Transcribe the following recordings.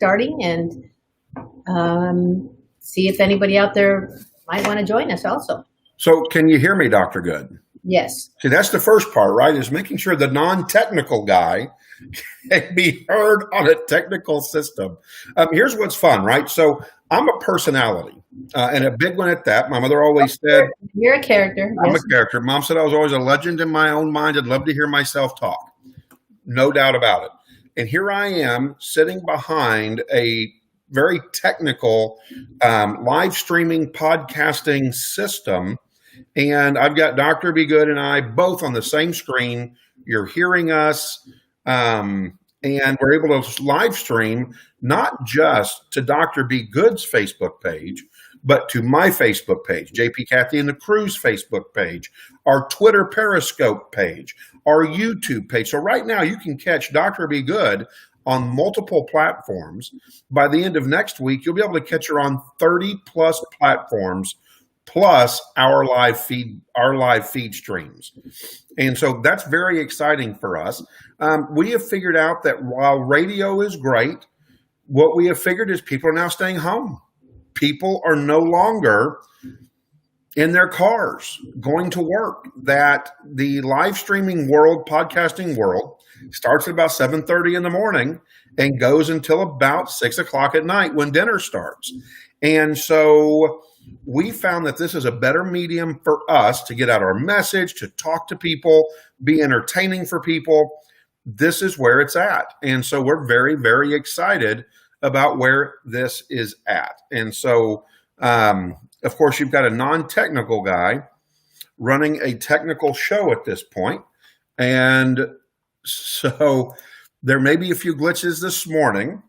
starting, and see if anybody out there might want to join us also. So can you hear me, Dr. Good? Yes. See, that's the first part, right? Is making sure the non-technical guy can be heard on a technical system. Here's what's fun, right? So I'm a personality, and a big one at that. My mother always said, "You're a character." I'm a character. Mom said I was always a legend in my own mind. I'd love to hear myself talk. No doubt about it. And here I am sitting behind a very technical live streaming podcasting system. And I've got Dr. Be Good and I both on the same screen. You're hearing us. And we're able to live stream not just to Dr. Be Good's Facebook page, but to my Facebook page, JP Kathy and the Crew's Facebook page, our Twitter Periscope page, our YouTube page. So right now you can catch Dr. Be Good on multiple platforms. By the end of next week, you'll be able to catch her on 30 plus platforms, plus our live feed streams. And so that's very exciting for us. We have figured out that while radio is great, what we have figured is people are now staying home. People are no longer in their cars going to work. That the live streaming world, podcasting world, starts at about 7:30 in the morning and goes until about 6 o'clock at night when dinner starts. And so we found that this is a better medium for us to get out our message, to talk to people, be entertaining for people. This is where it's at. And so we're very, very excited about where this is at. And so, of course, you've got a non-technical guy running a technical show at this point. And so there may be a few glitches this morning,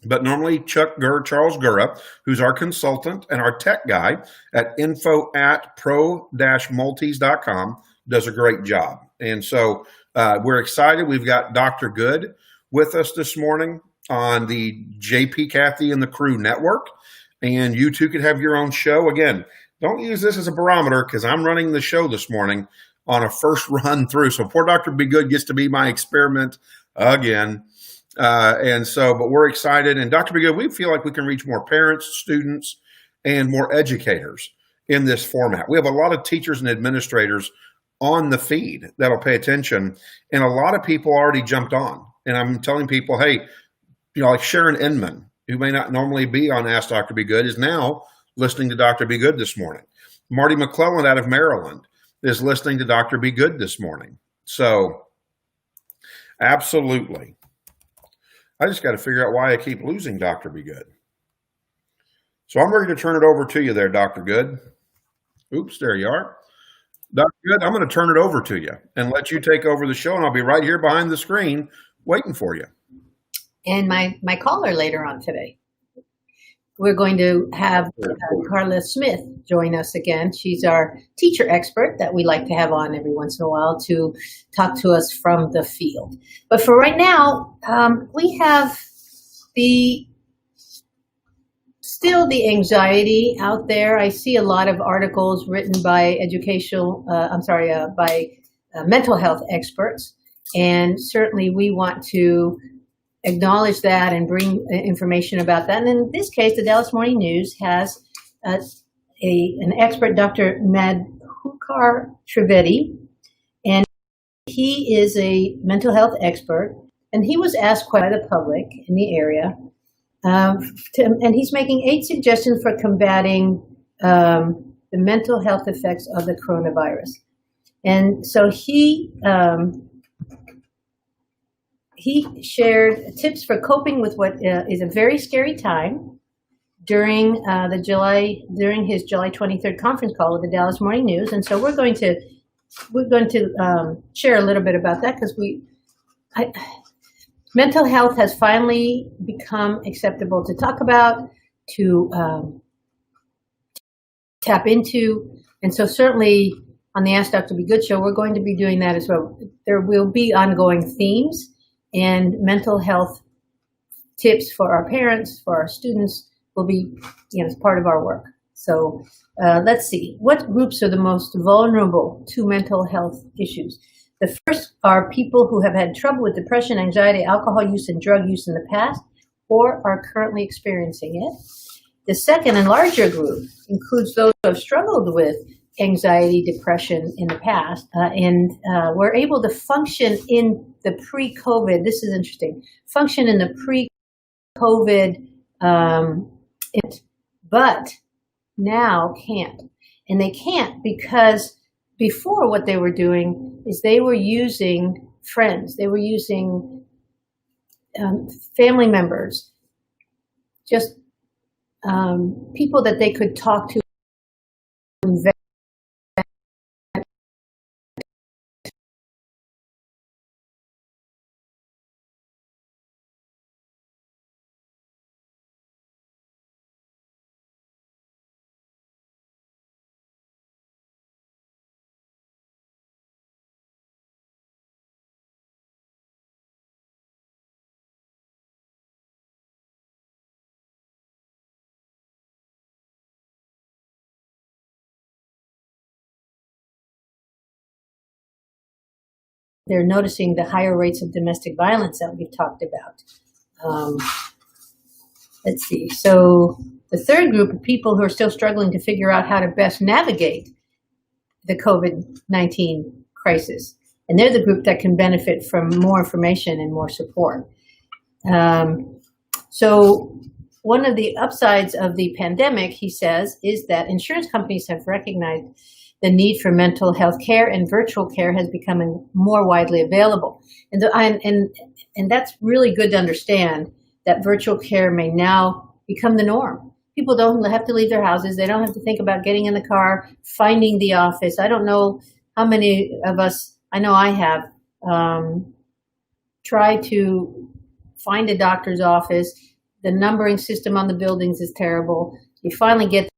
but normally Charles Gura, who's our consultant and our tech guy at info@pro-multis.com, does a great job. And so we're excited. We've got Dr. Good with us this morning on the JP Kathy and the Crew network. And you too could have your own show. Again, don't use this as a barometer because I'm running the show this morning on a first run through. So poor Dr. Be Good gets to be my experiment again. And so, but we're excited. And Dr. Be Good, we feel like we can reach more parents, students, and more educators in this format. We have a lot of teachers and administrators on the feed that'll pay attention. And a lot of people already jumped on. And I'm telling people, hey, you know, like Sharon Inman, who may not normally be on Ask Dr. Be Good, is now listening to Dr. Be Good this morning. Marty McClellan out of Maryland is listening to Dr. Be Good this morning. So absolutely. I just got to figure out why I keep losing Dr. Be Good. So I'm ready to turn it over to you there, Dr. Good. Oops, there you are. Dr. Good, I'm going to turn it over to you and let you take over the show, and I'll be right here behind the screen waiting for you. And my caller later on today. We're going to have Carla Smith join us again. She's our teacher expert that we like to have on every once in a while to talk to us from the field. But for right now, we have still the anxiety out there. I see a lot of articles written by mental health experts. And certainly we want to acknowledge that and bring information about that. And in this case, the Dallas Morning News has an expert, Dr. Madhukar Trivedi, and he is a mental health expert, and he was asked by the public in the area, and he's making 8 suggestions for combating the mental health effects of the coronavirus. And so he shared tips for coping with what is a very scary time during his July 23rd conference call with the Dallas Morning News. And so we're going to share a little bit about that because mental health has finally become acceptable to talk about, to tap into, and so certainly on the Ask Dr. Be Good show, we're going to be doing that as well. There will be ongoing themes. And mental health tips for our parents, for our students, will be, as part of our work. So let's see. What groups are the most vulnerable to mental health issues? The first are people who have had trouble with depression, anxiety, alcohol use, and drug use in the past, or are currently experiencing it. The second and larger group includes those who have struggled with anxiety, depression in the past, and were able to function in the pre-COVID. This is interesting. Function in the pre-COVID, but now can't. And they can't because before what they were doing is they were using friends. They were using family members, just people that they could talk to. They're noticing the higher rates of domestic violence that we've talked about. Let's see. So the third group of people who are still struggling to figure out how to best navigate the COVID-19 crisis. And they're the group that can benefit from more information and more support. So one of the upsides of the pandemic, he says, is that insurance companies have recognized the need for mental health care, and virtual care has become more widely available. And that's really good to understand, that virtual care may now become the norm. People don't have to leave their houses. They don't have to think about getting in the car, finding the office. I don't know how many of us, I know I have, tried to find a doctor's office. The numbering system on the buildings is terrible. You finally get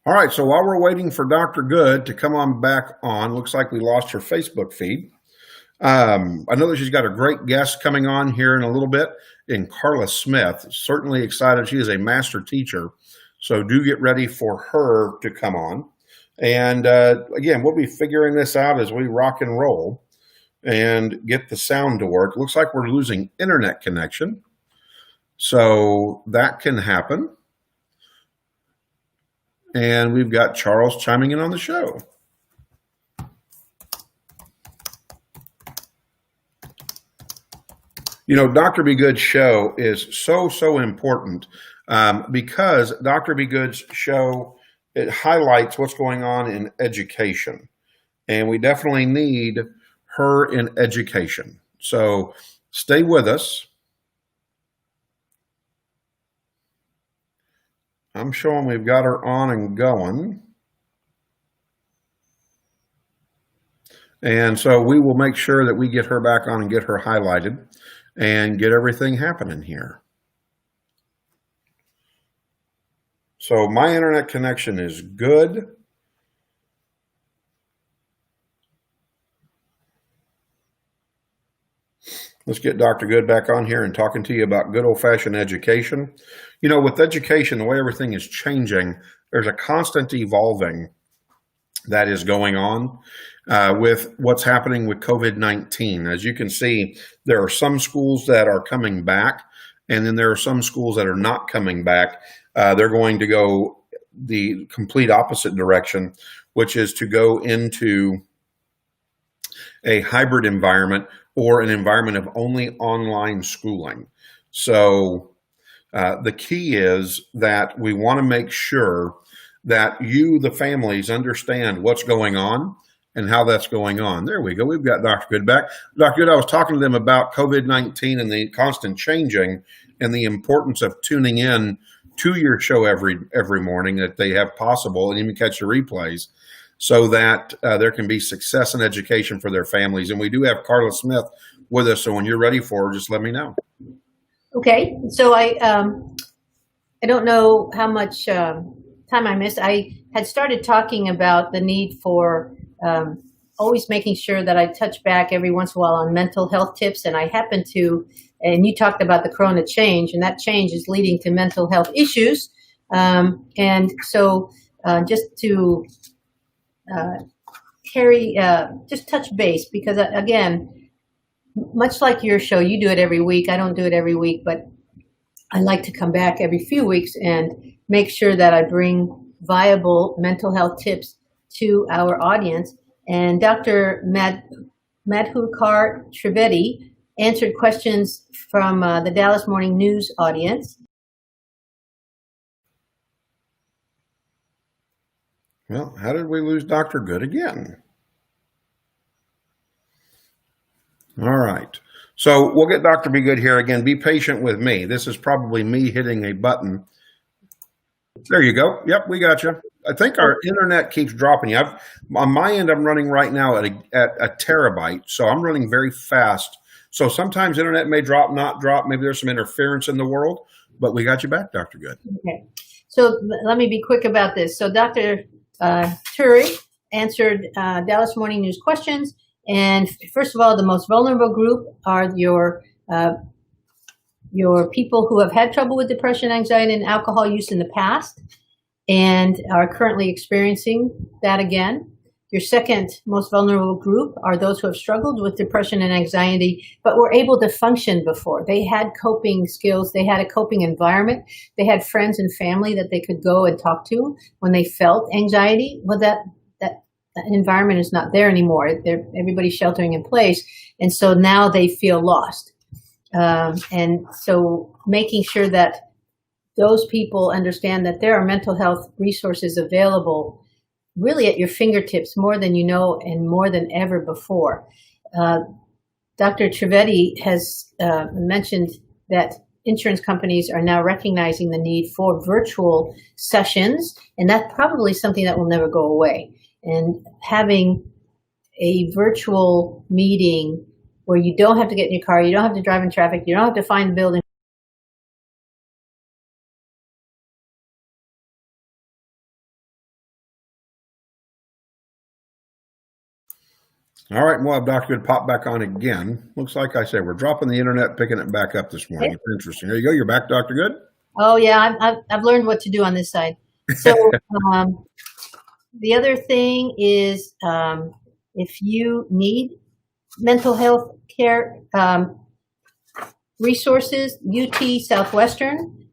All right, so while we're waiting for Dr. Good to come on back on, looks like we lost her Facebook feed. I know that she's got a great guest coming on here in a little bit, in Carla Smith. Certainly excited. She is a master teacher, so do get ready for her to come on. And again, we'll be figuring this out as we rock and roll and get the sound to work. Looks like we're losing internet connection, so that can happen. And we've got Charles chiming in on the show. You know, Dr. Be Good's show is so important because Dr. Be Good's show, it highlights what's going on in education. And we definitely need her in education. So stay with us. I'm showing we've got her on and going. And so we will make sure that we get her back on and get her highlighted and get everything happening here. So my internet connection is good. Let's get Dr. Good back on here and talking to you about good old-fashioned education. You know, with education, the way everything is changing, there's a constant evolving that is going on with what's happening with COVID-19. As you can see, there are some schools that are coming back, and then there are some schools that are not coming back. They're going to go the complete opposite direction, which is to go into a hybrid environment or an environment of only online schooling. So the key is that we want to make sure that you, the families, understand what's going on and how that's going on. There we go. We've got Dr. Good back. Dr. Good, I was talking to them about COVID-19 and the constant changing and the importance of tuning in to your show every morning that they have possible, and even catch the replays, so that there can be success and education for their families. And we do have Carla Smith with us, so when you're ready for her, just let me know. Okay, so I don't know how much time I missed. I had started talking about the need for always making sure that I touch back every once in a while on mental health tips, and I happen to, and you talked about the Corona change, and that change is leading to mental health issues. And so just to just touch base, because again, much like your show, you do it every week. I don't do it every week, but I like to come back every few weeks and make sure that I bring viable mental health tips to our audience. And Dr. Madhukar Trivedi answered questions from the Dallas Morning News audience. Well, how did we lose Dr. Good again? All right. So we'll get Dr. Be Good here again. Be patient with me. This is probably me hitting a button. There you go. Yep, we got you. I think our internet keeps dropping. On my end, I'm running right now at a terabyte, so I'm running very fast. So sometimes internet may drop, not drop. Maybe there's some interference in the world, but we got you back, Dr. Good. Okay. So let me be quick about this. So Dr. Turi answered Dallas Morning News questions. And first of all, the most vulnerable group are your people who have had trouble with depression, anxiety, and alcohol use in the past and are currently experiencing that again. Your second most vulnerable group are those who have struggled with depression and anxiety, but were able to function before. They had coping skills. They had a coping environment. They had friends and family that they could go and talk to when they felt anxiety. Well, that environment is not there anymore. Everybody's sheltering in place. And so now they feel lost. And so making sure that those people understand that there are mental health resources available really at your fingertips more than you know and more than ever before. Dr. Trivedi has mentioned that insurance companies are now recognizing the need for virtual sessions, and that's probably something that will never go away. And having a virtual meeting where you don't have to get in your car, you don't have to drive in traffic, you don't have to find a building. All right, we'll have Dr. Good pop back on again. Looks like I said, we're dropping the internet, picking it back up this morning. It's interesting. There you go. You're back, Dr. Good. Oh yeah, I've learned what to do on this side. So the other thing is, if you need mental health care resources, UT Southwestern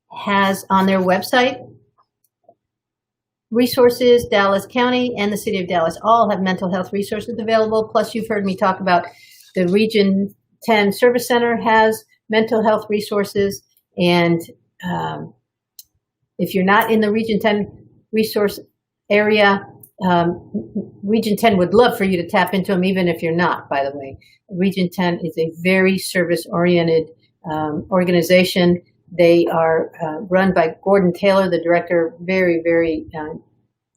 has on their website resources. Dallas County and the City of Dallas all have mental health resources available. Plus, you've heard me talk about the Region 10 Service Center has mental health resources. And if you're not in the Region 10 resource area, Region 10 would love for you to tap into them, even if you're not, by the way. Region 10 is a very service-oriented organization. They are run by Gordon Taylor, the director, very, very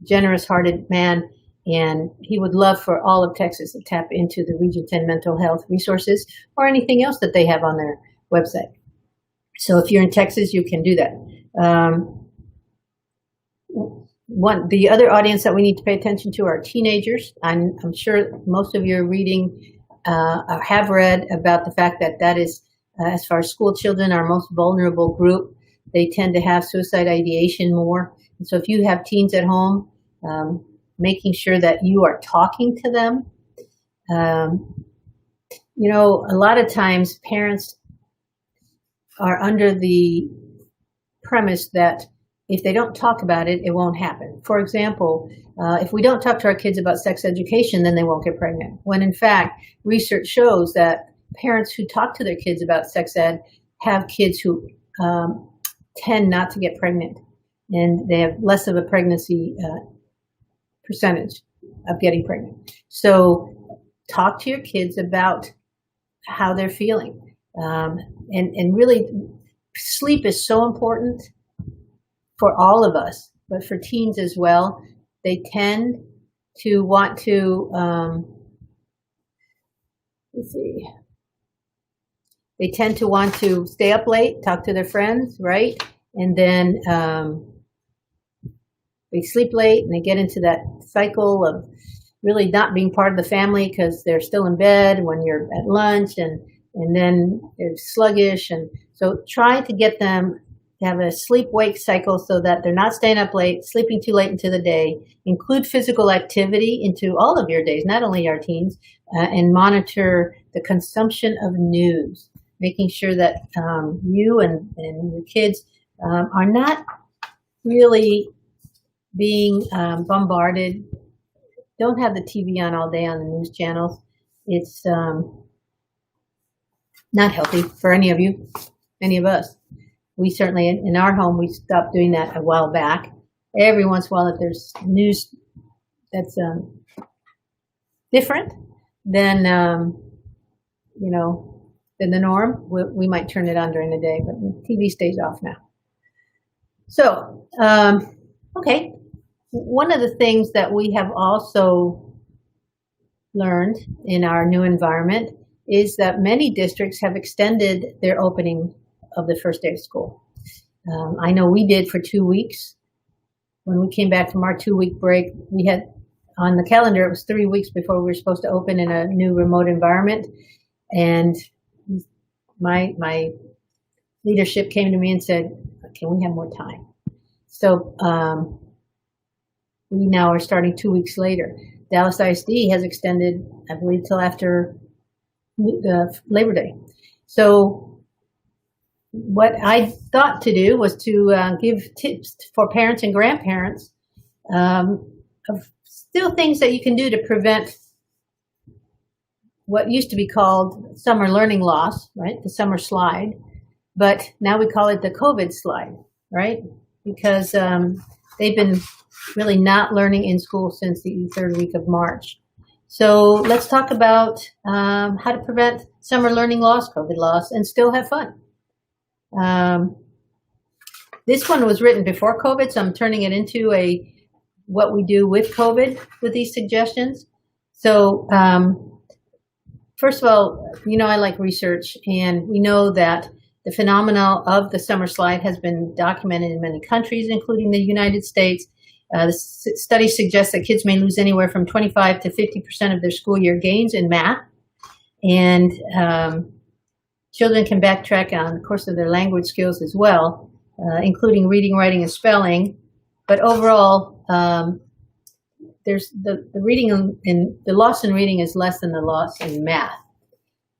generous-hearted man, and he would love for all of Texas to tap into the Region 10 mental health resources or anything else that they have on their website. So if you're in Texas, you can do that. The other audience that we need to pay attention to are teenagers. I'm sure most of you are reading, have read about the fact that is, as far as school children, our most vulnerable group. They tend to have suicide ideation more. And so if you have teens at home, making sure that you are talking to them. A lot of times parents are under the premise that if they don't talk about it, it won't happen. For example, if we don't talk to our kids about sex education, then they won't get pregnant. When in fact, research shows that parents who talk to their kids about sex ed have kids who tend not to get pregnant, and they have less of a pregnancy percentage of getting pregnant. So talk to your kids about how they're feeling. And really, sleep is so important. for all of us, but for teens as well. They tend to want to, they tend to want to stay up late, talk to their friends, right? And then they sleep late and they get into that cycle of really not being part of the family because they're still in bed when you're at lunch, and then they're sluggish. And so try to get them to have a sleep-wake cycle so that they're not staying up late, sleeping too late into the day. Include physical activity into all of your days, not only our teens, and monitor the consumption of news, making sure that you and your kids are not really being bombarded. Don't have the TV on all day on the news channels. It's not healthy for any of you, any of us. We certainly, in our home, we stopped doing that a while back. Every once in a while, if there's news that's different than, than the norm, we might turn it on during the day, but the TV stays off now. So, okay. One of the things that we have also learned in our new environment is that many districts have extended their opening of the first day of school. I know we did for 2 weeks. When we came back from our 2-week break, we had on the calendar, it was 3 weeks before we were supposed to open in a new remote environment. And my leadership came to me and said, can we have more time? So we now are starting 2 weeks later. Dallas ISD has extended, I believe, till after Labor Day. So what I thought to do was to give tips for parents and grandparents of still things that you can do to prevent what used to be called summer learning loss, right? The summer slide, but now we call it the COVID slide, right? Because they've been really not learning in school since the third week of March. So let's talk about how to prevent summer learning loss, COVID loss, and still have fun. This one was written before COVID, so I'm turning it into what we do with COVID with these suggestions. So first of all, I like research, and we know that the phenomenon of the summer slide has been documented in many countries, including the United States. The study suggests that kids may lose anywhere from 25 to 50% of their school year gains in math, and children can backtrack on the course of their language skills as well, including reading, writing, and spelling. But overall, there's the reading and the loss in reading is less than the loss in math.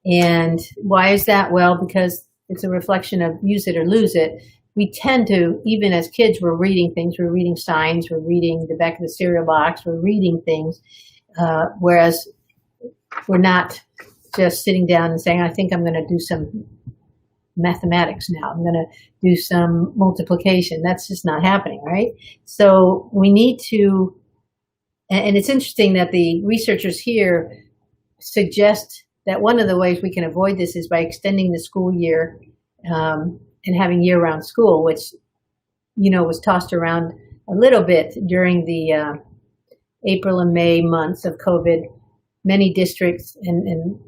And why is that? Well, because it's a reflection of use it or lose it. We tend to, even as kids, we're reading things. We're reading signs. We're reading the back of the cereal box. We're reading things, whereas we're not just sitting down and saying, I think I'm going to do some mathematics now. I'm going to do some multiplication. That's just not happening, right? So we need to, and it's interesting that the researchers here suggest that one of the ways we can avoid this is by extending the school year and having year-round school, which, was tossed around a little bit during the April and May months of COVID. Many districts and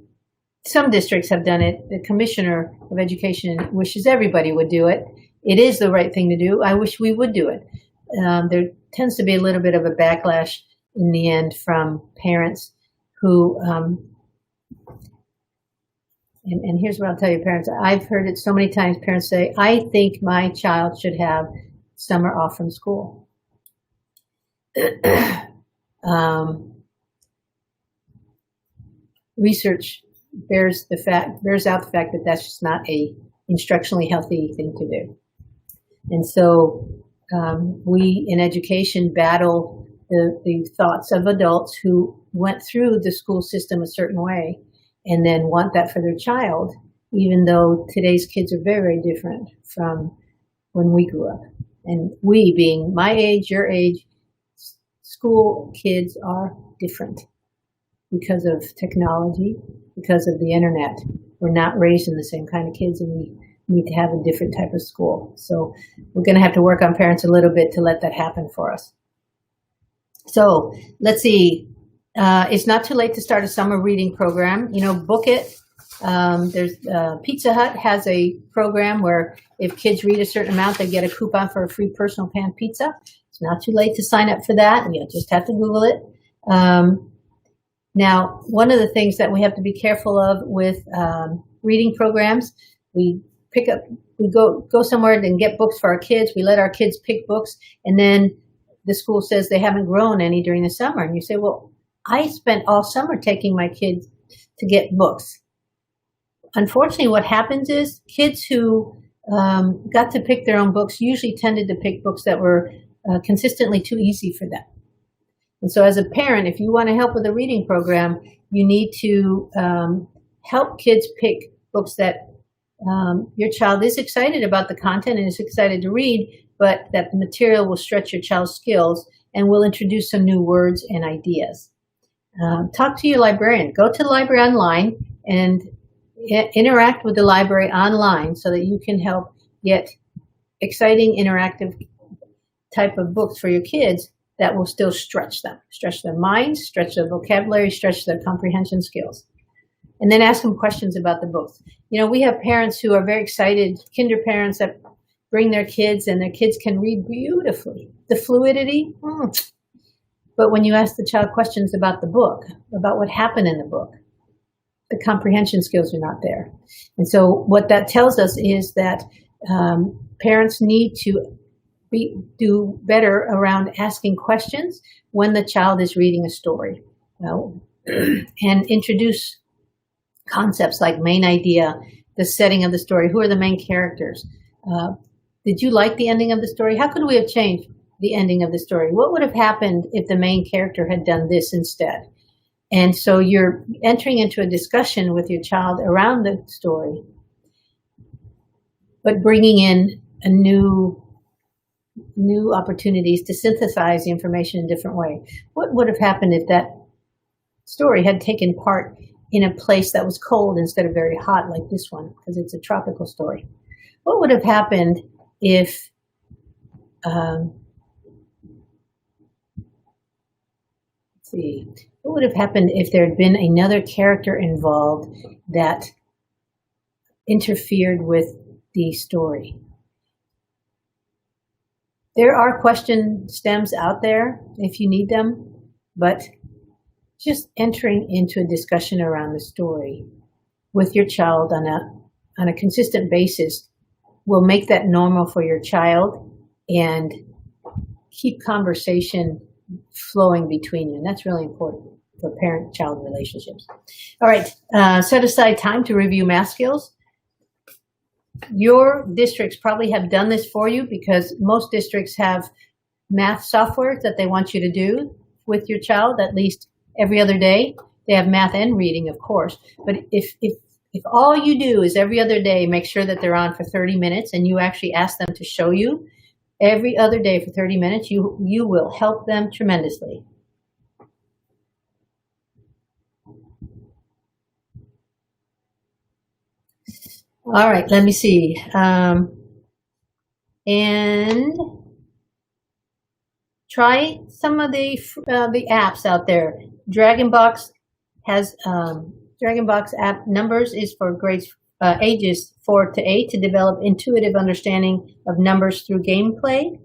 some districts have done it. The Commissioner of Education wishes everybody would do it. It is the right thing to do. I wish we would do it. There tends to be a little bit of a backlash in the end from parents who, and here's what I'll tell you, parents. I've heard it so many times. Parents say, I think my child should have summer off from school. Research bears out the fact that that's just not a instructionally healthy thing to do. And so we in education battle the thoughts of adults who went through the school system a certain way and then want that for their child, even though today's kids are very, very different from when we grew up. And we being my age, your age, school kids are different because of technology, because of the internet. We're not raising the same kind of kids, and we need to have a different type of school. So we're going to have to work on parents a little bit to let that happen for us. So let's see. It's not too late to start a summer reading program. Book it. There's Pizza Hut has a program where if kids read a certain amount, they get a coupon for a free personal pan pizza. It's not too late to sign up for that. You just have to Google it. Now, one of the things that we have to be careful of with reading programs, we go somewhere and get books for our kids. We let our kids pick books, and then the school says they haven't grown any during the summer. And you say, well, I spent all summer taking my kids to get books. Unfortunately, what happens is kids who got to pick their own books usually tended to pick books that were consistently too easy for them. And so as a parent, if you want to help with a reading program, you need to help kids pick books that your child is excited about the content and is excited to read, but that the material will stretch your child's skills and will introduce some new words and ideas. Talk to your librarian. Go to the library online and interact with the library online so that you can help get exciting, interactive type of books for your kids that will still stretch their minds, stretch their vocabulary, stretch their comprehension skills. And then ask them questions about the books. We have parents who are very excited, kinder parents that bring their kids and their kids can read beautifully. The fluidity, But when you ask the child questions about the book, about what happened in the book, the comprehension skills are not there. And so what that tells us is that parents need to do better around asking questions when the child is reading a story. And introduce concepts like main idea, the setting of the story, who are the main characters. Did you like the ending of the story? How could we have changed the ending of the story? What would have happened if the main character had done this instead? And so you're entering into a discussion with your child around the story, but bringing in a new opportunities to synthesize the information in a different way. What would have happened if that story had taken part in a place that was cold instead of very hot like this one, because it's a tropical story? What would have happened if what would have happened if there had been another character involved that interfered with the story? There are question stems out there if you need them, but just entering into a discussion around the story with your child on a consistent basis will make that normal for your child and keep conversation flowing between you. And that's really important for parent-child relationships. All right, set aside time to review math skills. Your districts probably have done this for you because most districts have math software that they want you to do with your child at least every other day. They have math and reading, of course. But if all you do is every other day make sure that they're on for 30 minutes and you actually ask them to show you every other day for 30 minutes, you will help them tremendously. All right, let me see. And try some of the apps out there. DragonBox has DragonBox app numbers is for grades ages 4 to 8 to develop intuitive understanding of numbers through gameplay.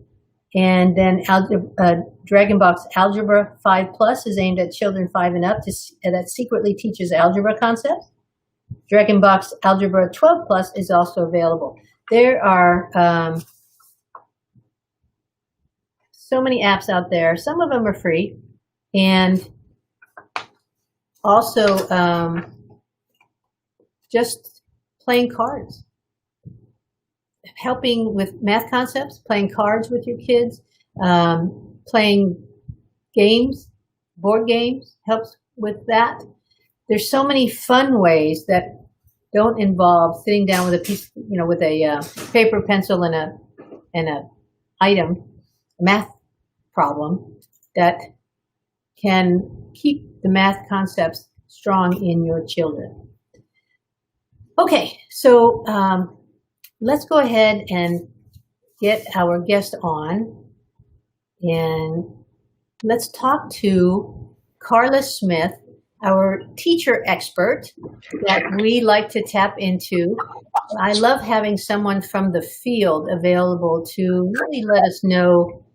And then DragonBox Algebra 5 Plus is aimed at children 5 and up that secretly teaches algebra concepts. DragonBox Algebra 12 Plus is also available. There are so many apps out there. Some of them are free. And also just playing cards. Helping with math concepts, playing cards with your kids, playing games, board games helps with that. There's so many fun ways that don't involve sitting down with a piece, with a paper, pencil, and a item, math problem that can keep the math concepts strong in your children. Okay, so let's go ahead and get our guest on, and let's talk to Carla Smith, our teacher expert that we like to tap into. I love having someone from the field available to really let us know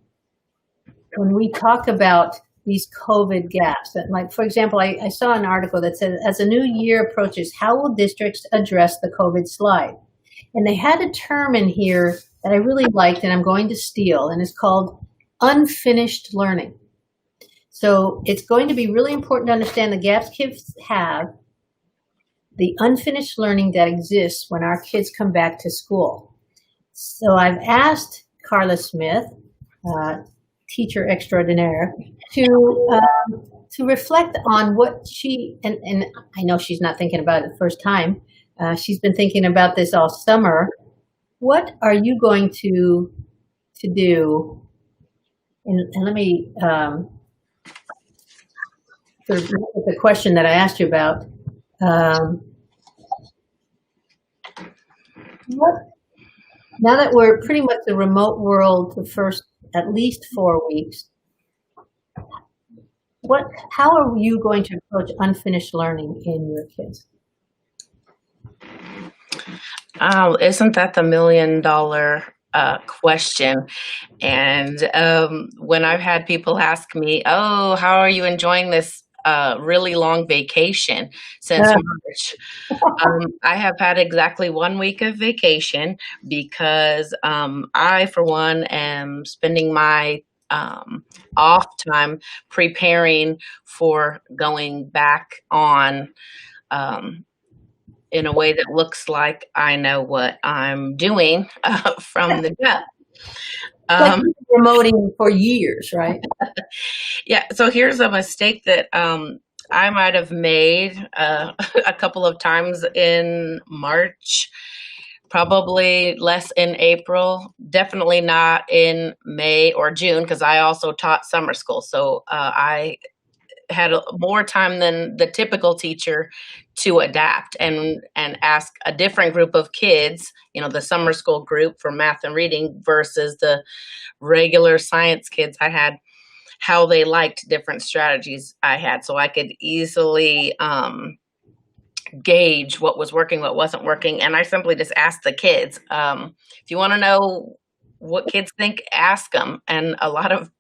when we talk about these COVID gaps. That, like, for example, I saw an article that said, as the new year approaches, how will districts address the COVID slide? And they had a term in here that I really liked and I'm going to steal, and it's called unfinished learning. So it's going to be really important to understand the gaps kids have, the unfinished learning that exists when our kids come back to school. So I've asked Carla Smith, teacher extraordinaire, to reflect on what she, and I know she's not thinking about it the first time. She's been thinking about this all summer. What are you going to do? And let me sort of look at the question that I asked you about. Now that we're pretty much the remote world the first at least 4 weeks, how are you going to approach unfinished learning in your kids? Oh, isn't that the $1 million question? And when I've had people ask me, "Oh, how are you enjoying this really long vacation since March?" I have had exactly 1 week of vacation because I, for one, am spending my off time preparing for going back on in a way that looks like I know what I'm doing from the jump. Like promoting for years, right? Yeah. So here's a mistake that I might have made a couple of times in March, probably less in April, definitely not in May or June, because I also taught summer school. So I had more time than the typical teacher to adapt and ask a different group of kids, the summer school group for math and reading versus the regular science kids I had, how they liked different strategies I had. So I could easily gauge what was working, what wasn't working. And I simply just asked the kids, if you want to know what kids think, ask them. And a lot of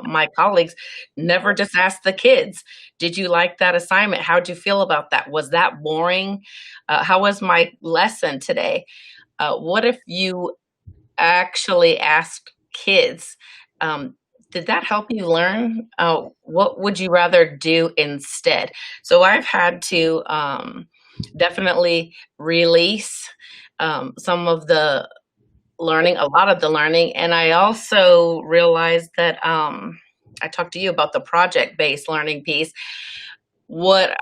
my colleagues never just asked the kids, did you like that assignment? How'd you feel about that? Was that boring? How was my lesson today? What if you actually asked kids, did that help you learn? What would you rather do instead? So I've had to definitely release some of the learning, a lot of the learning. And I also realized that I talked to you about the project-based learning piece. What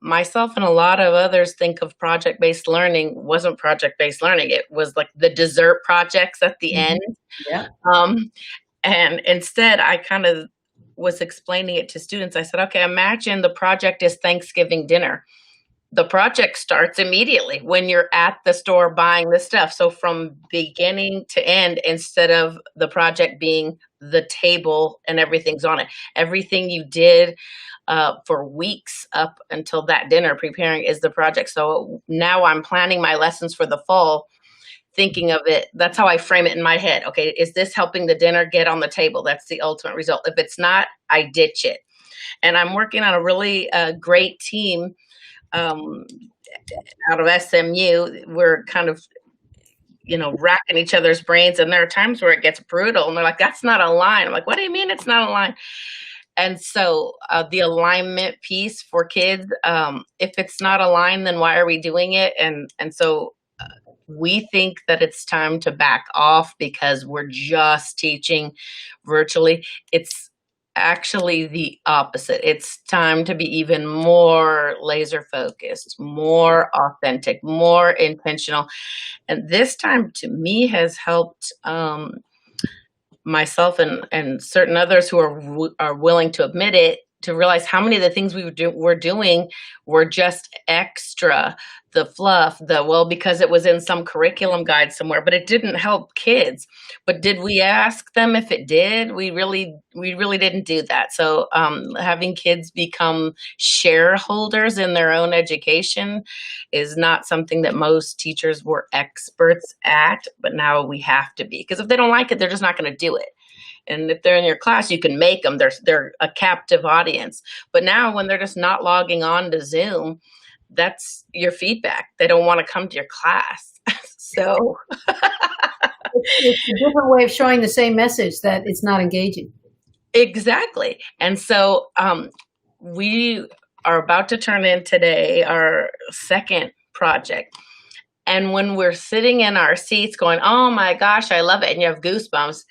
myself and a lot of others think of project-based learning wasn't project-based learning. It was like the dessert projects at the end. Yeah. And instead, I kind of was explaining it to students. I said, okay, imagine the project is Thanksgiving dinner. The project starts immediately when you're at the store buying the stuff. So from beginning to end, instead of the project being the table and everything's on it, everything you did for weeks up until that dinner preparing is the project. So now I'm planning my lessons for the fall, thinking of it. That's how I frame it in my head. Okay, is this helping the dinner get on the table? That's the ultimate result. If it's not, I ditch it. And I'm working on a really great team out of SMU. We're kind of, racking each other's brains. And there are times where it gets brutal and they're like, that's not a line. I'm like, what do you mean it's not a line? And so the alignment piece for kids, if it's not a line, then why are we doing it? And so we think that it's time to back off because we're just teaching virtually. It's actually the opposite. It's time to be even more laser focused, more authentic, more intentional. And this time to me has helped myself and certain others who are willing to admit it to realize how many of the things we're doing were just extra, the fluff, because it was in some curriculum guide somewhere, but it didn't help kids. But did we ask them if it did? We really didn't do that. So having kids become shareholders in their own education is not something that most teachers were experts at, but now we have to be, because if they don't like it, they're just not going to do it. And if they're in your class, you can make them. They're a captive audience. But now when they're just not logging on to Zoom, that's your feedback. They don't want to come to your class. So it's a different way of showing the same message that it's not engaging. Exactly. And so we are about to turn in today our second project. And when we're sitting in our seats going, oh my gosh, I love it, and you have goosebumps,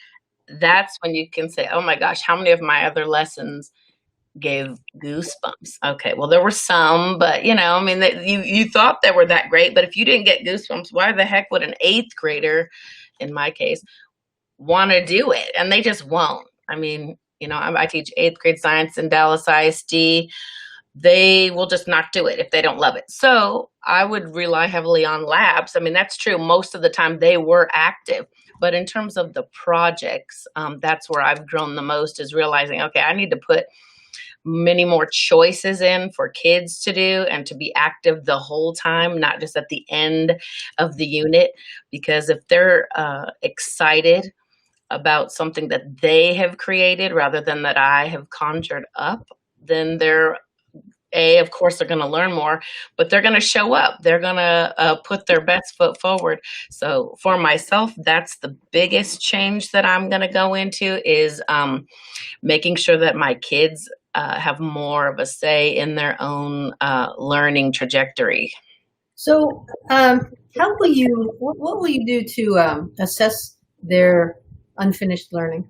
that's when you can say, oh my gosh, how many of my other lessons gave goosebumps? Okay, well, there were some, but you thought they were that great, but if you didn't get goosebumps, why the heck would an 8th grader, in my case, want to do it? And they just won't. I teach 8th grade science in Dallas ISD. They will just not do it if they don't love it. So I would rely heavily on labs. That's true. Most of the time they were active. But in terms of the projects, that's where I've grown the most, is realizing, okay, I need to put many more choices in for kids to do and to be active the whole time, not just at the end of the unit. Because if they're excited about something that they have created rather than that I have conjured up, then of course, they're going to learn more, but they're going to show up. They're going to put their best foot forward. So for myself, that's the biggest change that I'm going to go into, is making sure that my kids have more of a say in their own learning trajectory. So what will you do to assess their unfinished learning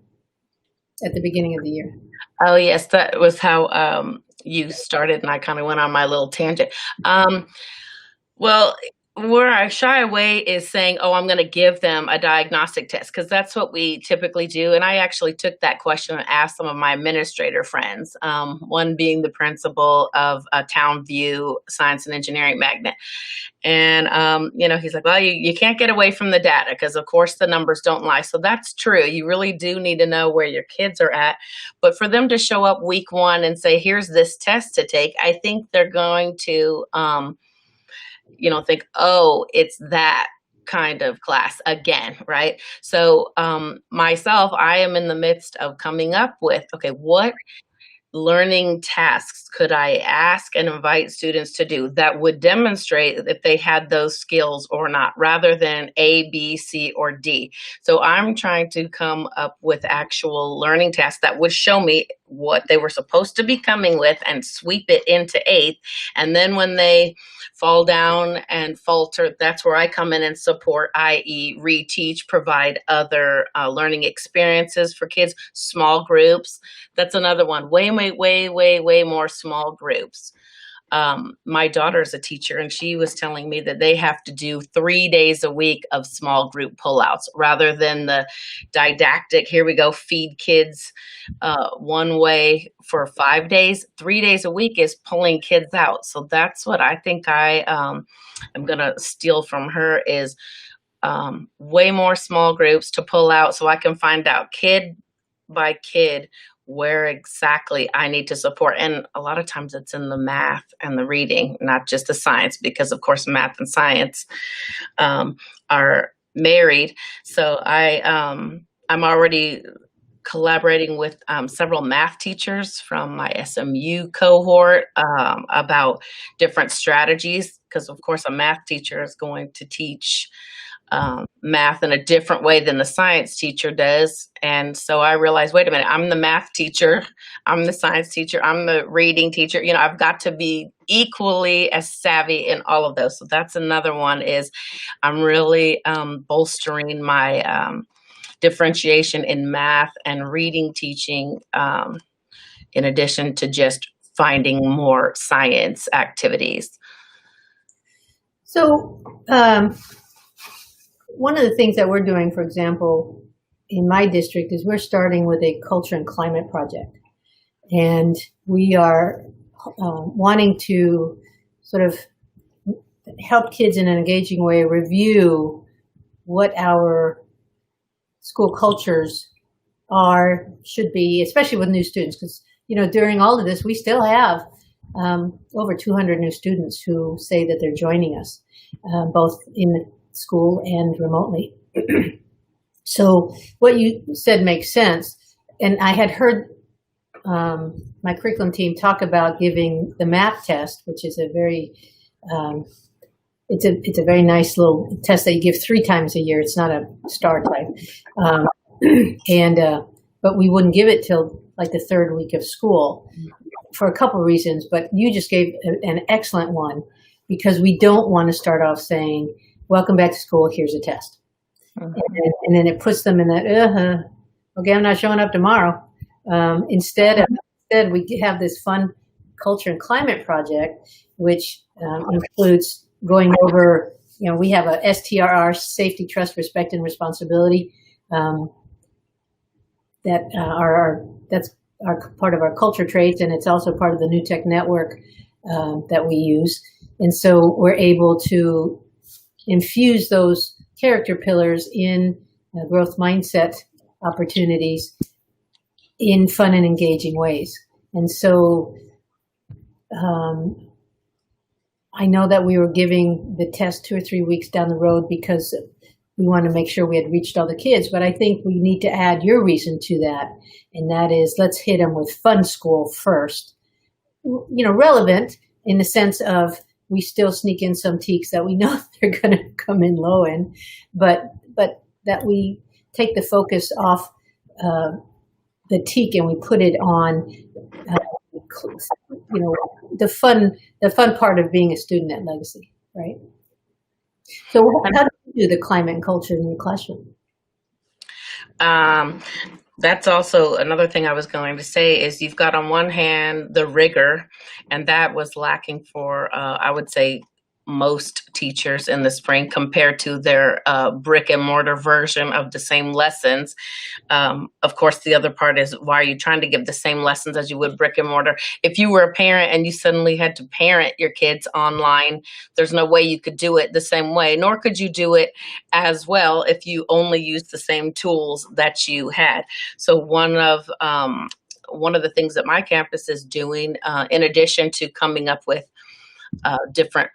at the beginning of the year? Oh, yes, that was how you started, and I kind of went on my little tangent. Well, where I shy away is saying, oh, I'm going to give them a diagnostic test, because that's what we typically do. And I actually took that question and asked some of my administrator friends, one being the principal of Town View Science and Engineering Magnet. And, he's like, well, you can't get away from the data, because, of course, the numbers don't lie. So that's true. You really do need to know where your kids are at. But for them to show up week 1 and say, here's this test to take, I think they're going to think, oh, it's that kind of class again, right? So myself, I am in the midst of coming up with, okay, what learning tasks could I ask and invite students to do that would demonstrate if they had those skills or not, rather than A, B, C, or D. So I'm trying to come up with actual learning tasks that would show me what they were supposed to be coming with and sweep it into 8th. And then when they fall down and falter, that's where I come in and support, i.e. reteach, provide other learning experiences for kids, small groups. That's another one. Way more small groups. My daughter's a teacher, and she was telling me that they have to do 3 days a week of small group pullouts rather than the didactic, here we go, feed kids one way for 5 days. 3 days a week is pulling kids out. So that's what I think I am going to steal from her, is way more small groups to pull out, so I can find out kid by kid where exactly I need to support. And a lot of times it's in the math and the reading, not just the science, because of course math and science are married. So I'm already collaborating with several math teachers from my SMU cohort about different strategies, because of course a math teacher is going to teach math in a different way than the science teacher does. And so I realized, wait a minute, I'm the math teacher, I'm the science teacher, I'm the reading teacher. I've got to be equally as savvy in all of those. So that's another one, is I'm really bolstering my differentiation in math and reading teaching, in addition to just finding more science activities. So one of the things that we're doing, for example, in my district, is we're starting with a culture and climate project. And we are wanting to sort of help kids in an engaging way review what our school cultures should be, especially with new students, because during all of this, we still have over 200 new students who say that they're joining us, both in school and remotely. So what you said makes sense, and I had heard my curriculum team talk about giving the MAP test, which is a very it's a very nice little test that you give 3 times a year. It's not a star type, but we wouldn't give it till like the 3rd week of school for a couple of reasons. But you just gave an excellent one, because we don't want to start off saying, "Welcome back to school. Here's a test," and then it puts them in that okay, I'm not showing up tomorrow. Instead, we have this fun culture and climate project, which includes going over, we have a STRR, safety, trust, respect, and responsibility, that's our part of our culture traits, and it's also part of the New Tech Network that we use. And so we're able to infuse those character pillars in growth mindset opportunities in fun and engaging ways. And so I know that we were giving the test 2 or 3 weeks down the road because we want to make sure we had reached all the kids, but I think we need to add your reason to that, and that is, let's hit them with fun school first. Relevant in the sense of we still sneak in some teaks that we know they're going to come in low in, but that we take the focus off the teak and we put it on the fun part of being a student at Legacy, right? So how do you do the climate and culture in your classroom? That's also another thing I was going to say is you've got on one hand the rigor, and that was lacking for, I would say, most teachers in the spring compared to their brick and mortar version of the same lessons. Of course, the other part is, why are you trying to give the same lessons as you would brick and mortar? If you were a parent and you suddenly had to parent your kids online, there's no way you could do it the same way, nor could you do it as well if you only used the same tools that you had. So one of the things that my campus is doing, in addition to coming up with different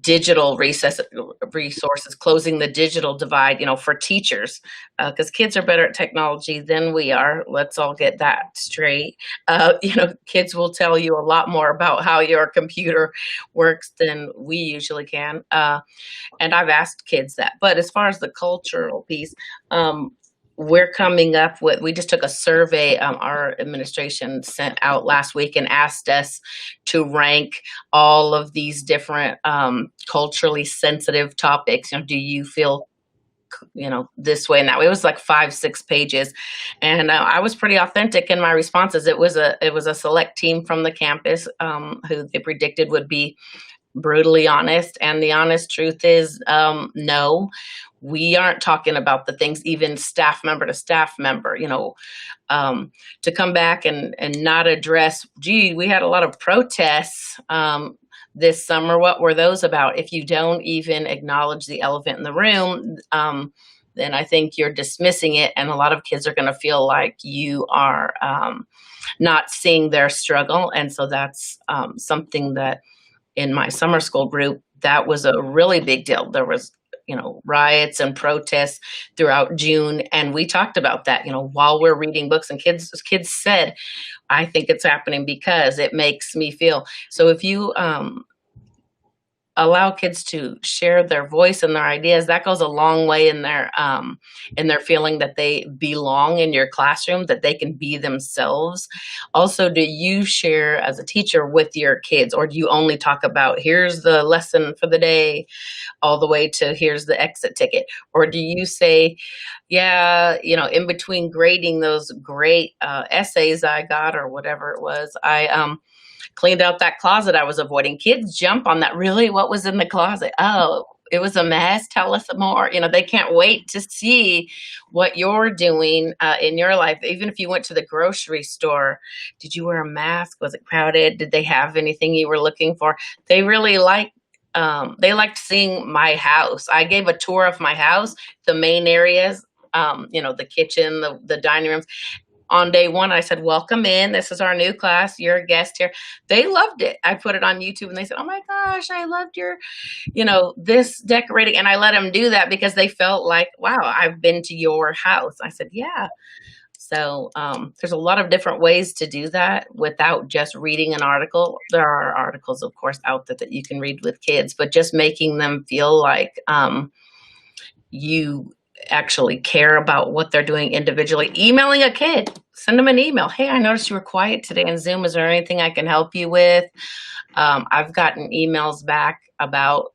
digital resources, closing the digital divide, for teachers, because kids are better at technology than we are. Let's all get that straight. Kids will tell you a lot more about how your computer works than we usually can. And I've asked kids that. But as far as the cultural piece, we're coming up with, we just took a survey our administration sent out last week and asked us to rank all of these different culturally sensitive topics. Do you feel this way and that way? It was like 5-6 pages, and I was pretty authentic in my responses. It was a select team from the campus who they predicted would be brutally honest, and the honest truth is, no, we aren't talking about the things, even staff member to staff member, to come back and not address, gee, we had a lot of protests this summer. What were those about? If you don't even acknowledge the elephant in the room, then I think you're dismissing it. And a lot of kids are going to feel like you are not seeing their struggle. And so that's something that in my summer school group, that was a really big deal. There was, riots and protests throughout June. And we talked about that, while we're reading books, and kids said, I think it's happening because it makes me feel. So if you allow kids to share their voice and their ideas, that goes a long way in their feeling that they belong in your classroom, that they can be themselves. Also, do you share as a teacher with your kids, or do you only talk about, here's the lesson for the day, all the way to here's the exit ticket? Or do you say, yeah, in between grading those great essays I got or whatever it was, I cleaned out that closet I was avoiding. Kids jump on that. Really? What was in the closet? Oh, it was a mess. Tell us more. They can't wait to see what you're doing in your life. Even if you went to the grocery store, did you wear a mask? Was it crowded? Did they have anything you were looking for? They really they liked seeing my house. I gave a tour of my house, the main areas, the kitchen, the dining rooms. On day one, I said, welcome in. This is our new class. You're a guest here. They loved it. I put it on YouTube and they said, oh my gosh, I loved your, this decorating. And I let them do that because they felt like, wow, I've been to your house. I said, yeah. So there's a lot of different ways to do that without just reading an article. There are articles, of course, out there that you can read with kids, but just making them feel like you actually care about what they're doing individually. Emailing a kid, send them an email. Hey, I noticed you were quiet today in Zoom. Is there anything I can help you with? I've gotten emails back about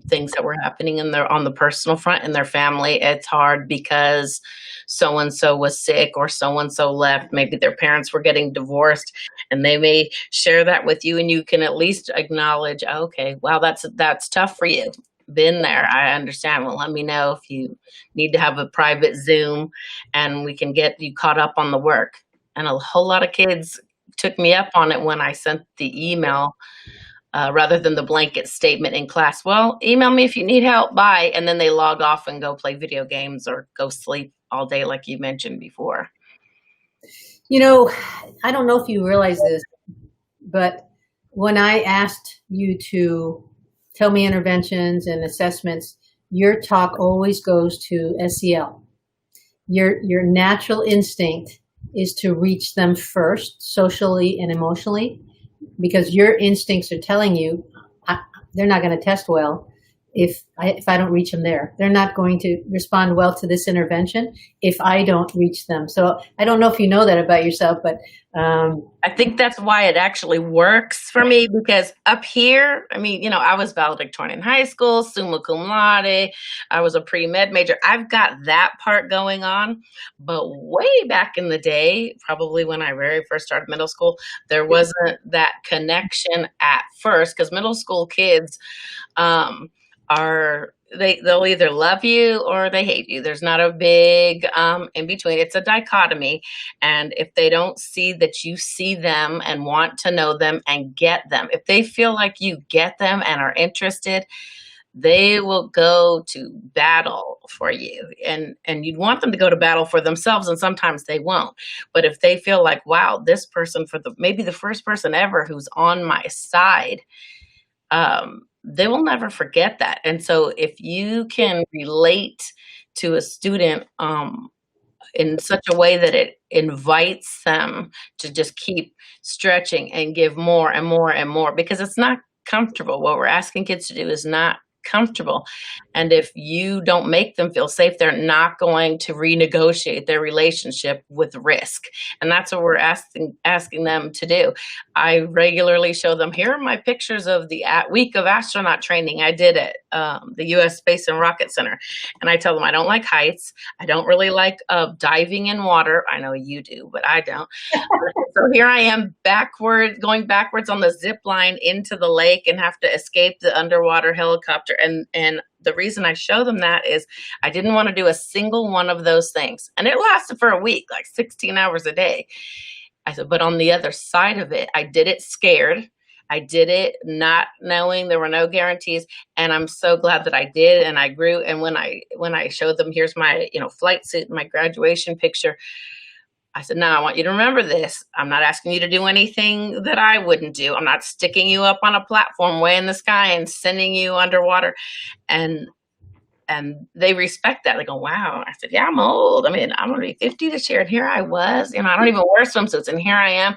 things that were happening on the personal front in their family. It's hard because so-and-so was sick or so-and-so left. Maybe their parents were getting divorced, and they may share that with you, and you can at least acknowledge, okay, wow, that's tough for you. Been there. I understand. Well, let me know if you need to have a private Zoom and we can get you caught up on the work. And a whole lot of kids took me up on it when I sent the email rather than the blanket statement in class. Well, email me if you need help. Bye. And then they log off and go play video games or go sleep all day, like you mentioned before. I don't know if you realize this, but when I asked you to tell me interventions and assessments, your talk always goes to SEL. Your natural instinct is to reach them first, socially and emotionally, because your instincts are telling you they're not going to test well if I don't reach them there. They're not going to respond well to this intervention if I don't reach them. So I don't know if you know that about yourself, but I think that's why it actually works for me, because up here, I was valedictorian in high school, summa cum laude. I was a pre-med major. I've got that part going on. But way back in the day, probably when I very first started middle school, there wasn't that connection at first, because middle school kids they'll either love you or they hate you. There's not a big in between. It's a dichotomy. And if they don't see that you see them and want to know them and get them, if they feel like you get them and are interested, they will go to battle for you. And you'd want them to go to battle for themselves, and sometimes they won't. But if they feel like, wow, this person, maybe the first person ever who's on my side, they will never forget that. And so if you can relate to a student in such a way that it invites them to just keep stretching and give more and more and more, because it's not comfortable. What we're asking kids to do is not comfortable. And if you don't make them feel safe, they're not going to renegotiate their relationship with risk. And that's what we're asking them to do. I regularly show them, here are my pictures of the week of astronaut training I did at the U.S. Space and Rocket Center. And I tell them, I don't like heights. I don't really like diving in water. I know you do, but I don't. So here I am going backwards on the zip line into the lake and have to escape the underwater helicopter. And the reason I show them that is I didn't want to do a single one of those things. And it lasted for a week, like 16 hours a day. I said, but on the other side of it, I did it scared. I did it not knowing, there were no guarantees. And I'm so glad that I did. And I grew. And when I showed them, here's my, flight suit and my graduation picture, I said, no, I want you to remember this. I'm not asking you to do anything that I wouldn't do. I'm not sticking you up on a platform way in the sky and sending you underwater. And they respect that. They go, wow. I said, yeah, I'm old. I'm going to be 50 this year. And here I was, I don't even wear swimsuits. And here I am,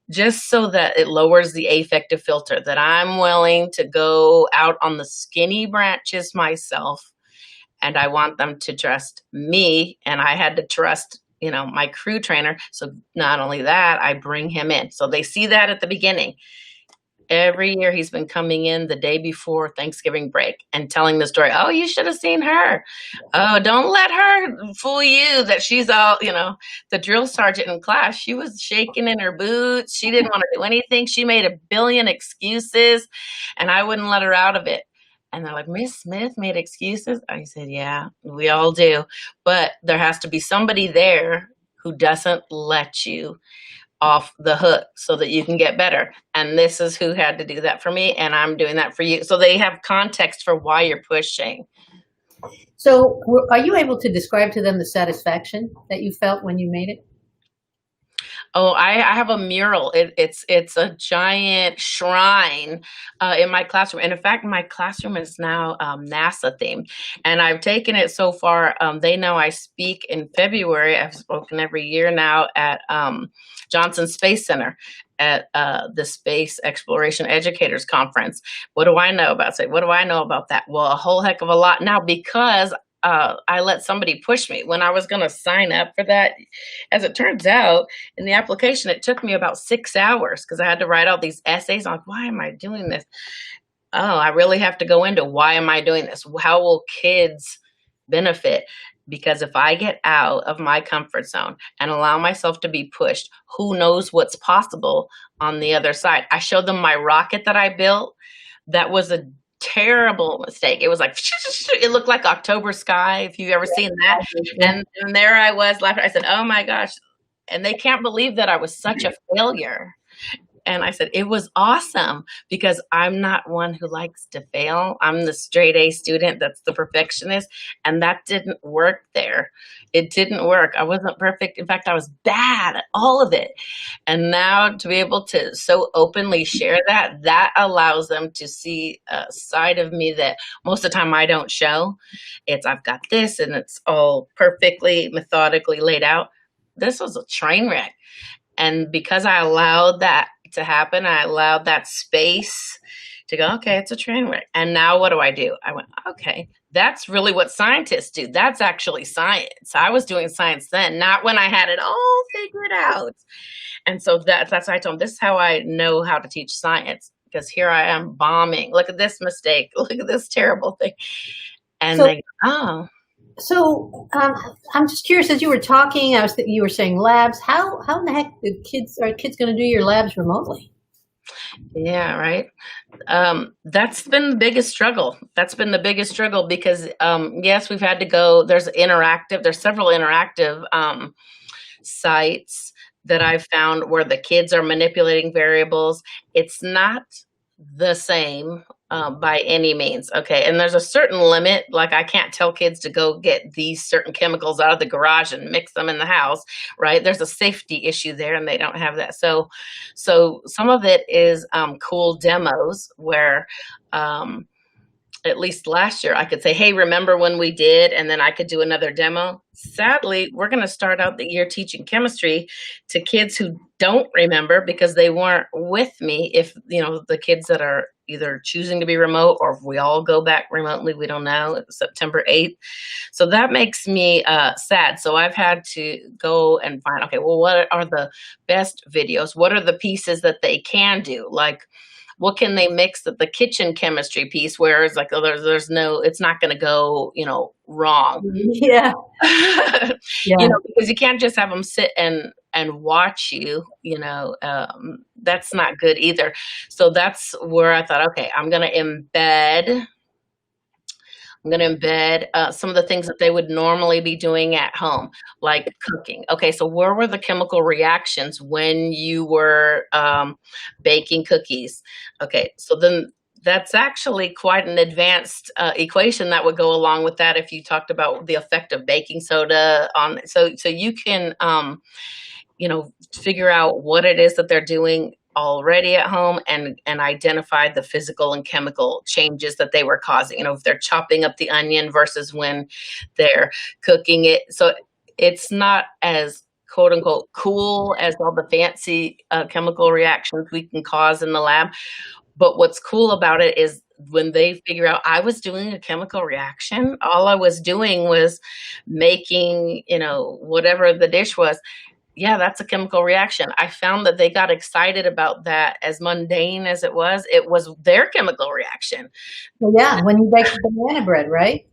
just so that it lowers the affective filter, that I'm willing to go out on the skinny branches myself. And I want them to trust me. And I had to trust my crew trainer. So not only that, I bring him in. So they see that at the beginning. Every year he's been coming in the day before Thanksgiving break and telling the story. Oh, you should have seen her. Oh, don't let her fool you that she's all, the drill sergeant in class. She was shaking in her boots. She didn't want to do anything. She made a billion excuses and I wouldn't let her out of it. And they're like, Miss Smith made excuses. I said, yeah, we all do. But there has to be somebody there who doesn't let you off the hook so that you can get better. And this is who had to do that for me. And I'm doing that for you. So they have context for why you're pushing. So are you able to describe to them the satisfaction that you felt when you made it? Oh, I have a mural. It's a giant shrine in my classroom. And in fact, my classroom is now NASA themed. And I've taken it so far. They know I speak in February. I've spoken every year now at Johnson Space Center at the Space Exploration Educators Conference. What do I know about it? What do I know about that? Well, a whole heck of a lot now, because I let somebody push me when I was going to sign up for that. As it turns out, in the application, it took me about 6 hours because I had to write all these essays on why am I doing this? Oh, I really have to go into why am I doing this? How will kids benefit? Because if I get out of my comfort zone and allow myself to be pushed, who knows what's possible on the other side? I showed them my rocket that I built. That was a terrible mistake. It was like, it looked like October sky, if you've ever seen that. And there I was laughing. I said, oh my gosh. And they can't believe that I was such a failure. And I said, it was awesome because I'm not one who likes to fail. I'm the straight A student that's the perfectionist. And that didn't work there. It didn't work. I wasn't perfect. In fact, I was bad at all of it. And now to be able to so openly share that, that allows them to see a side of me that most of the time I don't show. It's I've got this and it's all perfectly, methodically laid out. This was a train wreck. And because I allowed that to happen, I allowed that space to go, okay, it's a train wreck. And now what do? I went, okay, that's really what scientists do. That's actually science. I was doing science then, not when I had it all figured out. And so that's why I told them, this is how I know how to teach science, because here I am bombing. Look at this mistake. Look at this terrible thing. And they go, oh. So I'm just curious, as you were talking, you were saying labs. How in the heck are kids going to do your labs remotely? Yeah, right. That's been the biggest struggle. That's been the biggest struggle because yes, we've had to go. There's several interactive sites that I've found where the kids are manipulating variables. It's not the same by any means. Okay. And there's a certain limit. Like I can't tell kids to go get these certain chemicals out of the garage and mix them in the house, right? There's a safety issue there and they don't have that. So some of it is cool demos where at least last year I could say, hey, remember when we did, and then I could do another demo. Sadly, we're going to start out the year teaching chemistry to kids who don't remember because they weren't with me. If, the kids that are either choosing to be remote or if we all go back remotely, we don't know. It's September 8th. So that makes me sad. So I've had to go and find, okay, well, what are the best videos? What are the pieces that they can do? Like, what can they mix the kitchen chemistry piece where it's like, oh, there's no, it's not going to go, wrong. Yeah. Yeah. Because you can't just have them sit and watch you, that's not good either. So that's where I thought, okay, I'm going to embed some of the things that they would normally be doing at home, like cooking. Okay, so where were the chemical reactions when you were baking cookies? Okay, so then that's actually quite an advanced equation that would go along with that if you talked about the effect of baking soda on. So you can, figure out what it is that they're doing already at home and identify the physical and chemical changes that they were causing, if they're chopping up the onion versus when they're cooking it. So it's not as quote unquote cool as all the fancy chemical reactions we can cause in the lab. But what's cool about it is when they figure out I was doing a chemical reaction, all I was doing was making, whatever the dish was. Yeah, that's a chemical reaction. I found that they got excited about that. As mundane as it was their chemical reaction. Well, yeah, when you bake banana bread, right?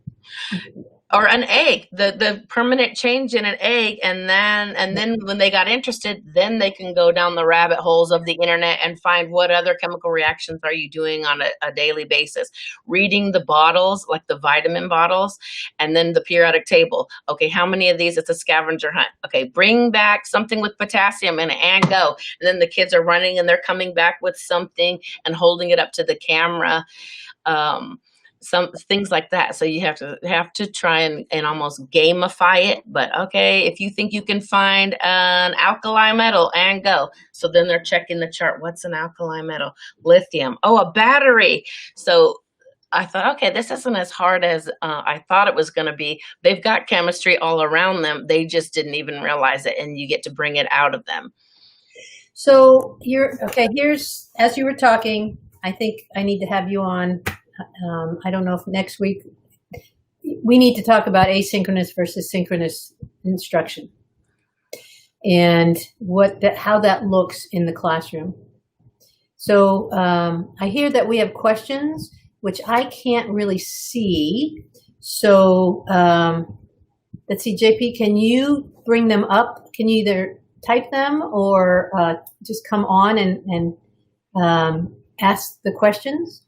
or an egg, the permanent change in an egg, and then when they got interested, then they can go down the rabbit holes of the internet and find what other chemical reactions are you doing on a daily basis. Reading the bottles, like the vitamin bottles, and then the periodic table. Okay, how many of these? It's a scavenger hunt. Okay, bring back something with potassium in it and go. And then the kids are running and they're coming back with something and holding it up to the camera. Some things like that. So you have to try and almost gamify it. But okay, if you think you can find an alkali metal, and go. So then they're checking the chart. What's an alkali metal? Lithium. Oh, a battery. So I thought, okay, this isn't as hard as I thought it was going to be. They've got chemistry all around them. They just didn't even realize it, and you get to bring it out of them. So here's, as you were talking, I think I need to have you on. I don't know if next week we need to talk about asynchronous versus synchronous instruction and how that looks in the classroom. So I hear that we have questions, which I can't really see. So let's see, JP, can you bring them up? Can you either type them or just come on and ask the questions?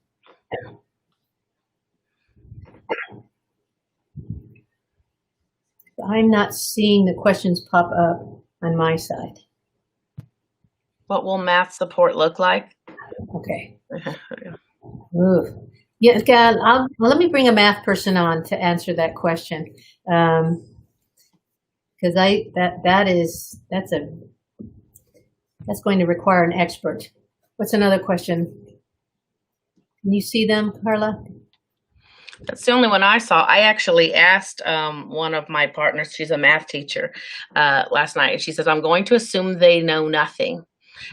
I'm not seeing the questions pop up on my side. What will math support look like? Okay. Ooh. Yeah, well, let me bring a math person on to answer that question, because that's going to require an expert. What's another question? Can you see them, Carla? That's the only one I saw. I actually asked one of my partners, she's a math teacher, last night. And she says, I'm going to assume they know nothing.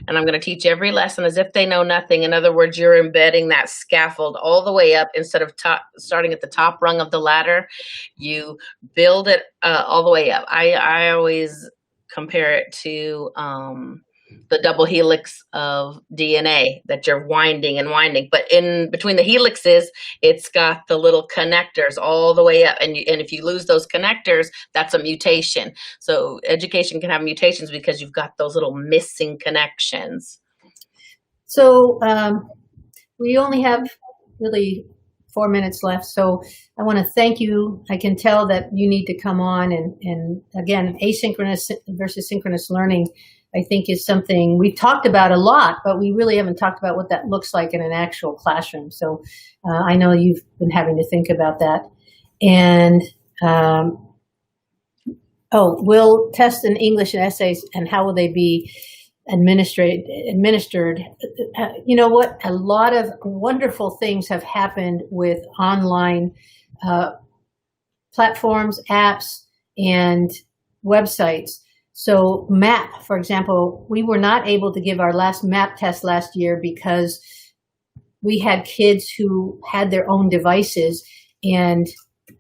And I'm going to teach every lesson as if they know nothing. In other words, you're embedding that scaffold all the way up. Instead of starting at the top rung of the ladder, you build it all the way up. I always compare it to the double helix of DNA that you're winding and winding. But in between the helixes, it's got the little connectors all the way up. And if you lose those connectors, that's a mutation. So education can have mutations because you've got those little missing connections. So we only have really 4 minutes left. So I want to thank you. I can tell that you need to come on and again, asynchronous versus synchronous learning, I think, is something we've talked about a lot, but we really haven't talked about what that looks like in an actual classroom. So I know you've been having to think about that. And we'll test in English and essays, and how will they be administered? You know what? A lot of wonderful things have happened with online platforms, apps, and websites. So MAP, for example, we were not able to give our last MAP test last year because we had kids who had their own devices, and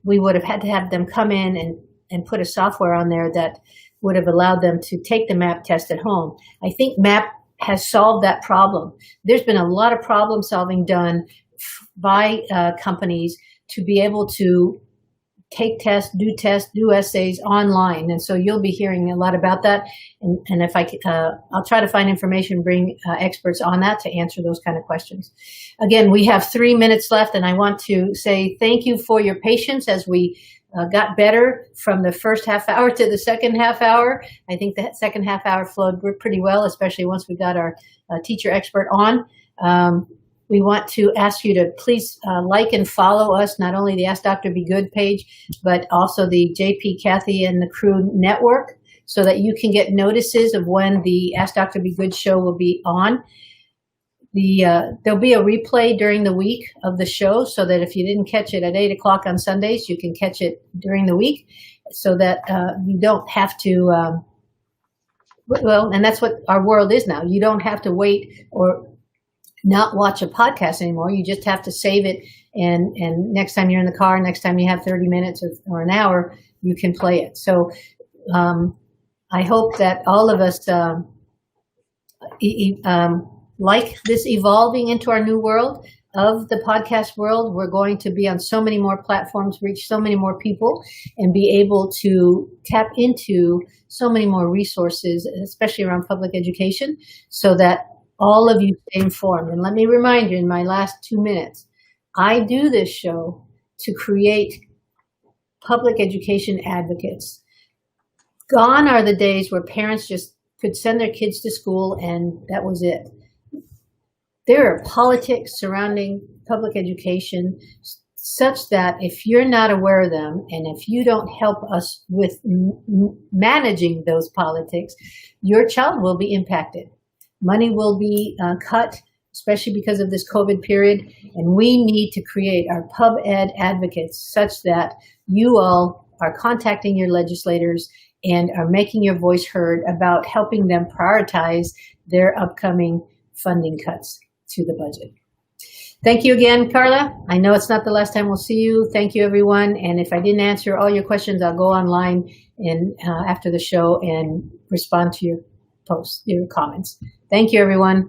we would have had to have them come in and put a software on there that would have allowed them to take the MAP test at home. I think MAP has solved that problem. There's been a lot of problem solving done by companies to be able to take tests, do essays online. And so you'll be hearing a lot about that. And if I'll try to find information, bring experts on that to answer those kind of questions. Again, we have 3 minutes left, and I want to say thank you for your patience as we got better from the first half hour to the second half hour. I think the second half hour flowed pretty well, especially once we got our teacher expert on. We want to ask you to please like and follow us, not only the Ask Dr. Be Good page, but also the JP, Kathy, and the Crew network, so that you can get notices of when the Ask Dr. Be Good show will be on. There'll be a replay during the week of the show, so that if you didn't catch it at 8 o'clock on Sundays, you can catch it during the week, so that you don't have to, and that's what our world is now. You don't have to wait or not watch a podcast anymore. You just have to save it, and next time you're in the car, next time you have 30 minutes or an hour, you can play it. So I hope that all of us like this evolving into our new world. of the podcast world. We're going to be on so many more platforms, reach so many more people, and be able to tap into so many more resources, especially around public education, so that all of you stay informed. And let me remind you in my last 2 minutes, I do this show to create public education advocates. Gone are the days where parents just could send their kids to school and that was it. There are politics surrounding public education such that if you're not aware of them and if you don't help us with managing those politics, your child will be impacted. Money will be cut, especially because of this COVID period, and we need to create our pub ed advocates such that you all are contacting your legislators and are making your voice heard about helping them prioritize their upcoming funding cuts to the budget. Thank you again, Carla. I know it's not the last time we'll see you. Thank you, everyone. And if I didn't answer all your questions, I'll go online and after the show and respond to your posts, your comments. Thank you, everyone.